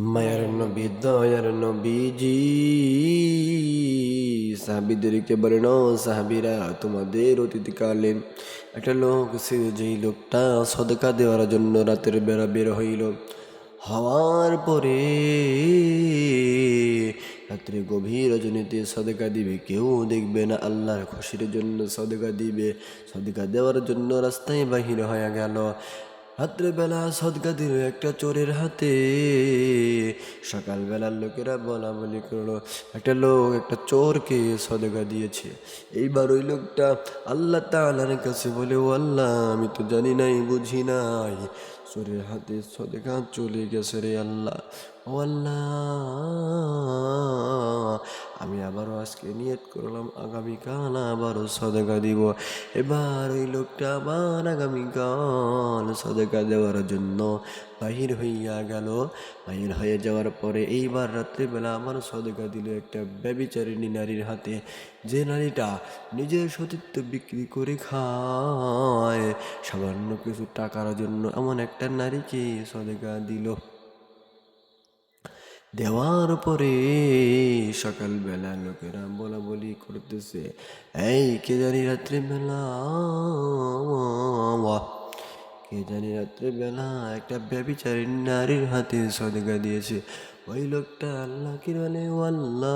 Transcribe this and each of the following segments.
মায়ার নবী দয়ার নবীজি সাহাবীদেরকে বলেন, ও সাহাবীরা, তোমাদের অতীতকালে একটা লোক ছিল, যেই লোকটা সদকা দেওয়ার জন্য রাতের বেলা বের হইল। হওয়ার পরে রাত্রে গভীর রজনীতে সদকা দিবে, কেউ দেখবে না, আল্লাহর খুশির জন্য সদকা দিবে। সদকা দেওয়ার জন্য রাস্তায় বাহির হয়ে গেল। রাত্রেবেলা সদকা দিল একটা চোরের হাতে। সকালবেলার লোকেরা বলা বলি করলো, একটা লোক একটা চোরকে সদকা দিয়েছে। এইবার ওই লোকটা আল্লাহ তাআলার কাছে বলে, ও আল্লাহ, আমি তো জানি নাই, বুঝি নাই, চোরের হাতে সদকা চলে গেছে রে আল্লাহ। ও আল্লাহ, আমি আবারও আজকে নিয়ত করলাম, আগামীকাল আবারও সদকা দিব। এবার ওই লোকটা আবার আগামীকাল সদকা দেওয়ার জন্য বাহির হইয়া গেল। বাহির হয়ে যাওয়ার পরে এইবার রাত্রিবেলা আমার সদকা দিল একটা ব্যভিচারিণী নারীর হাতে, যে নারীটা নিজের সতীত্ব বিক্রি করে খায় সামান্য কিছু টাকার জন্য। এমন একটা নারীকে সদকা দিল। দেওয়ার পরে সকালবেলা লোকেরা বলা বলি করতেছে, এই কে জানি রাত্রিবেলা, কে জানি রাত্রিবেলা একটা ব্যভিচারী নারীর হাতে সদকা দিয়েছে। ওই লোকটা আল্লাহকে বলে, ও আল্লাহ,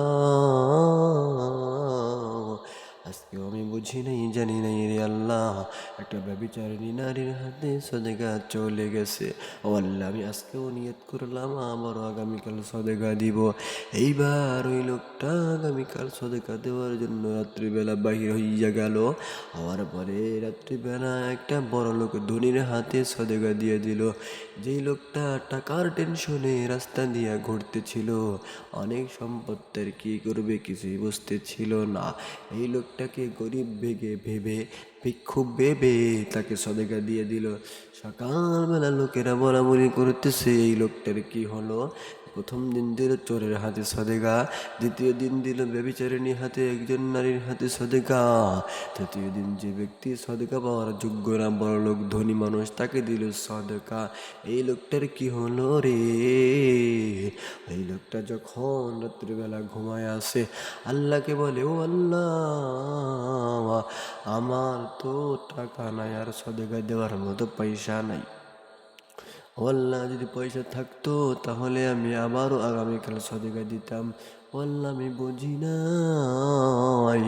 আজকেও আমি বুঝি নাই, জানি নাই রে আল্লাহ, একটা ব্যভিচারিণী নারীর হাতে সদকা চলে গেছে। ও আল্লাহ, আমি আজকেও নিয়ত করলাম আবারও আগামীকাল সদকা দিব। এইবার ওই লোকটা আগামীকাল সদকা দেওয়ার জন্য রাত্রিবেলা বাহির হইয়া গেল। হওয়ার পরে রাত্রিবেলা একটা বড় লোক ধনীর হাতে সদকা দিয়ে দিল। যেই লোকটা টাকার টেনশনে রাস্তা দিয়া ঘুরতেছিল, অনেক সম্পত্তির কি করবে কিছুই বুঝতেছিল না, এই লোকটাকে গরিব ভেবে ভিক্ষুক ভেবে তাকে সদকা দিয়ে দিল। সকালবেলা লোকেরা বলাবলি করতেছে, এই লোকটার কি হলো? প্রথম দিন দিল চোরের হাতে সদেগা, দ্বিতীয় দিন দিল ব্যভিচারিণী হাতে একজন নারীর হাতে সদেগা, তৃতীয় দিন যে ব্যক্তি সদেগা পাওয়ার যোগ্য না, বড় লোক ধনী মানুষ, তাকে দিল সদেগা। এই লোকটার কি হলো রে? এই লোকটা যখন রাত্রিবেলা ঘুমায় আসে, আল্লাহকে বলে, ও আল্লাহ, আমার তো টাকা নাই, আর সদেগা দেওয়ার মতো পয়সা নাই। ও আল্লাহ, যদি পয়সা থাকতো তাহলে আমি আবারও আগামীকাল সদেকা দিতাম। ও আল্লাহ, আমি বুঝি নাই,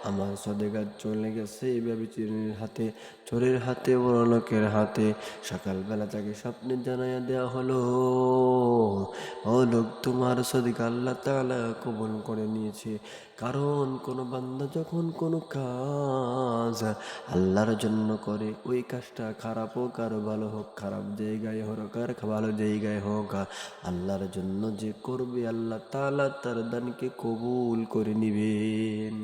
আমার সদেকা চলে গেছে এইভাবে চোরের হাতে, চোরের হাতে, বড় লোকের হাতে। সকালবেলা তাকে স্বপ্নে জানাইয়া দেওয়া হলো, ও লোক, তোমার সদেকা আল্লাহ তাআলা কবুল করে নিয়েছে। কারণ কোনো বান্দা যখন কোনো কাজ আল্লাহর জন্য করে, ওই কাজটা খারাপ হোক আর ভালো হোক, খারাপ জায়গায় হোক আর ভালো জায়গায় হোক, আল্লাহর জন্য যে করবে, আল্লাহ তাআলা তার দানকে কবুল করে নিবেন।